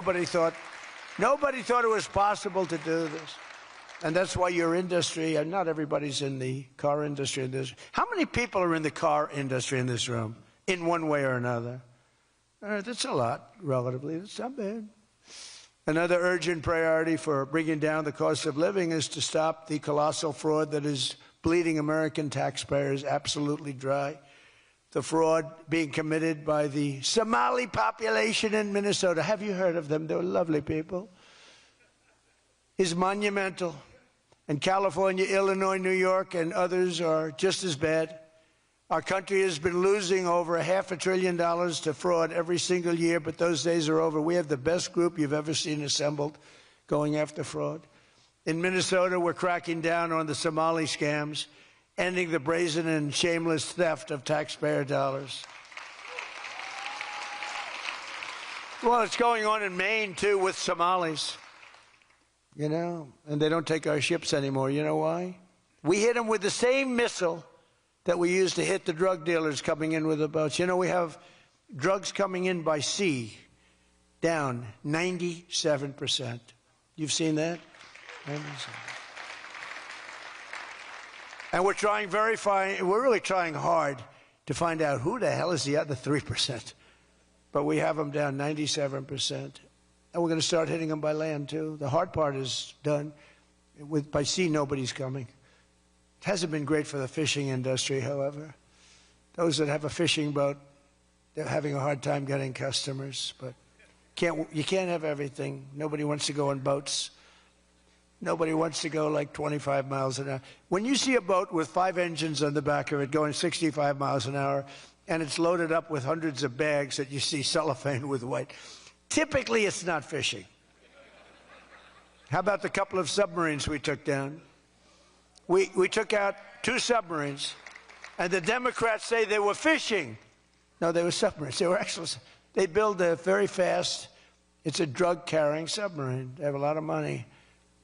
Nobody thought it was possible to do this. And that's why your industry, and not everybody's in the car industry in this. How many people are in the car industry in this room, in one way or another? That's a lot, relatively. That's not bad. Another urgent priority for bringing down the cost of living is to stop the colossal fraud that is bleeding American taxpayers absolutely dry. The fraud being committed by the Somali population in Minnesota. Have you heard of them? They're lovely people. Is monumental. And California, Illinois, New York, and others are just as bad. Our country has been losing over $500 billion to fraud every single year, but those days are over. We have the best group you've ever seen assembled going after fraud. In Minnesota, we're cracking down on the Somali scams, ending the brazen and shameless theft of taxpayer dollars. Well, it's going on in Maine, too, with Somalis. You know, and they don't take our ships anymore. You know why? We hit them with the same missile that we used to hit the drug dealers coming in with the boats. You know, we have drugs coming in by sea down 97%. You've seen that? 97%. And we're trying we're really trying hard to find out who the hell is the other 3%. But we have them down 97%. And we're going to start hitting them by land, too. The hard part is done. By sea, nobody's coming. It hasn't been great for the fishing industry, however. Those that have a fishing boat, they're having a hard time getting customers. But you can't have everything. Nobody wants to go on boats. Nobody wants to go like 25 miles an hour. When you see a boat with 5 engines on the back of it going 65 miles an hour, and it's loaded up with hundreds of bags that you see cellophane with white, typically, it's not fishing. How about the couple of submarines we took down? We took out 2 submarines, and the Democrats say they were fishing. No, they were submarines. They were actually, they build a very fast, it's a drug-carrying submarine. They have a lot of money.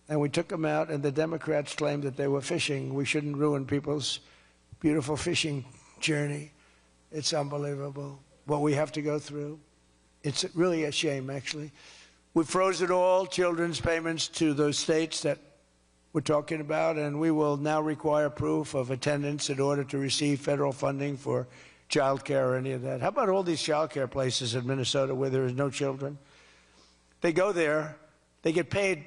And we took them out, and the Democrats claimed that they were fishing. We shouldn't ruin people's beautiful fishing journey. It's unbelievable what we have to go through. It's really a shame, actually. We've frozen all children's payments to those states that we're talking about, and we will now require proof of attendance in order to receive federal funding for child care or any of that. How about all these child care places in Minnesota where there is no children? They go there, they get paid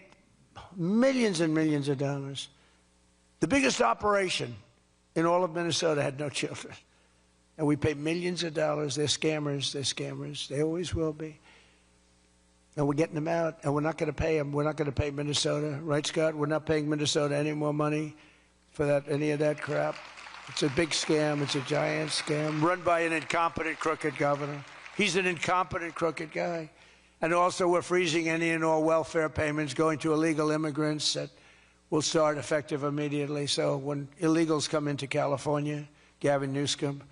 millions and millions of dollars. The biggest operation in all of Minnesota had no children. And we pay millions of dollars. They're scammers. They're scammers. They always will be. And we're getting them out, and we're not going to pay them. We're not going to pay Minnesota. Right, Scott? We're not paying Minnesota any more money for any of that crap. It's a big scam. It's a giant scam run by an incompetent, crooked governor. He's an incompetent, crooked guy. And also, we're freezing any and all welfare payments going to illegal immigrants that will start effective immediately. So when illegals come into California, Gavin Newsom,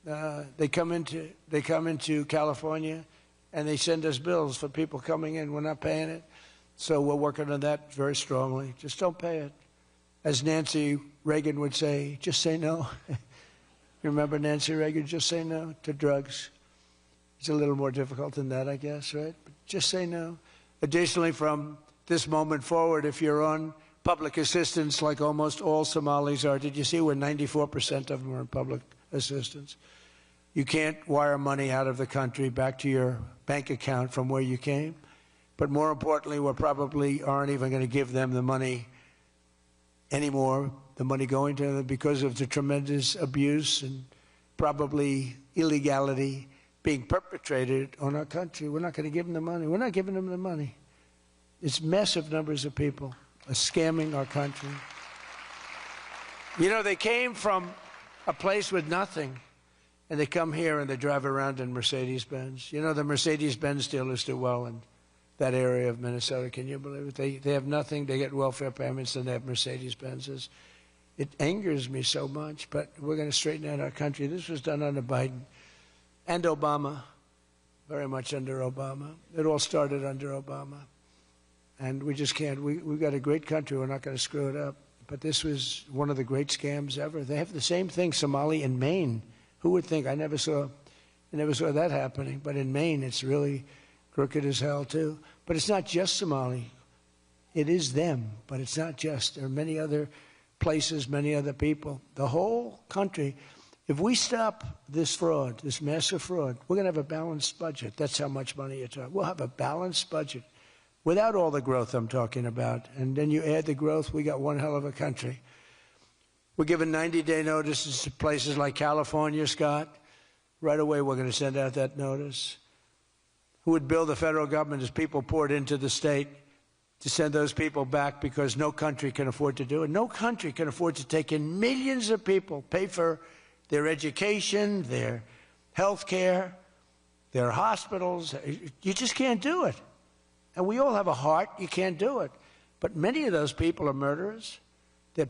they come into California, and they send us bills for people coming in. We're not paying it. So we're working on that very strongly. Just don't pay it. As Nancy Reagan would say, just say no. You remember Nancy Reagan? Just say no to drugs. It's a little more difficult than that, I guess, right? But just say no. Additionally, from this moment forward, if you're on public assistance, like almost all Somalis are, did you see where 94% of them are on public assistance? You can't wire money out of the country back to your bank account from where you came. But more importantly, we probably aren't even going to give them the money anymore, the money going to them, because of the tremendous abuse and probably illegality being perpetrated on our country. We're not going to give them the money. We're not giving them the money. It's massive numbers of people are scamming our country. You know, they came from a place with nothing, and they come here and they drive around in Mercedes-Benz. You know, the Mercedes-Benz dealers do well in that area of Minnesota. Can you believe it? They have nothing. They get welfare payments, and they have Mercedes-Benzes. It angers me so much, but we're going to straighten out our country. This was done under Biden and Obama, very much under Obama. It all started under Obama. And we just can't. We've got a great country. We're not going to screw it up. But this was one of the great scams ever. They have the same thing, Somali in Maine. Who would think? I never saw that happening. But in Maine, it's really crooked as hell, too. But it's not just Somali. It is them, but it's not just. There are many other places, many other people. The whole country, if we stop this fraud, this massive fraud, we're going to have a balanced budget. That's how much money you're talking. We'll have a balanced budget without all the growth I'm talking about. And then you add the growth, we got one hell of a country. We're giving 90-day notices to places like California, Scott. Right away, we're going to send out that notice. Who would bill the federal government as people poured into the state to send those people back because no country can afford to do it? No country can afford to take in millions of people, pay for their education, their health care, their hospitals. You just can't do it. And we all have a heart. You can't do it. But many of those people are murderers. They're people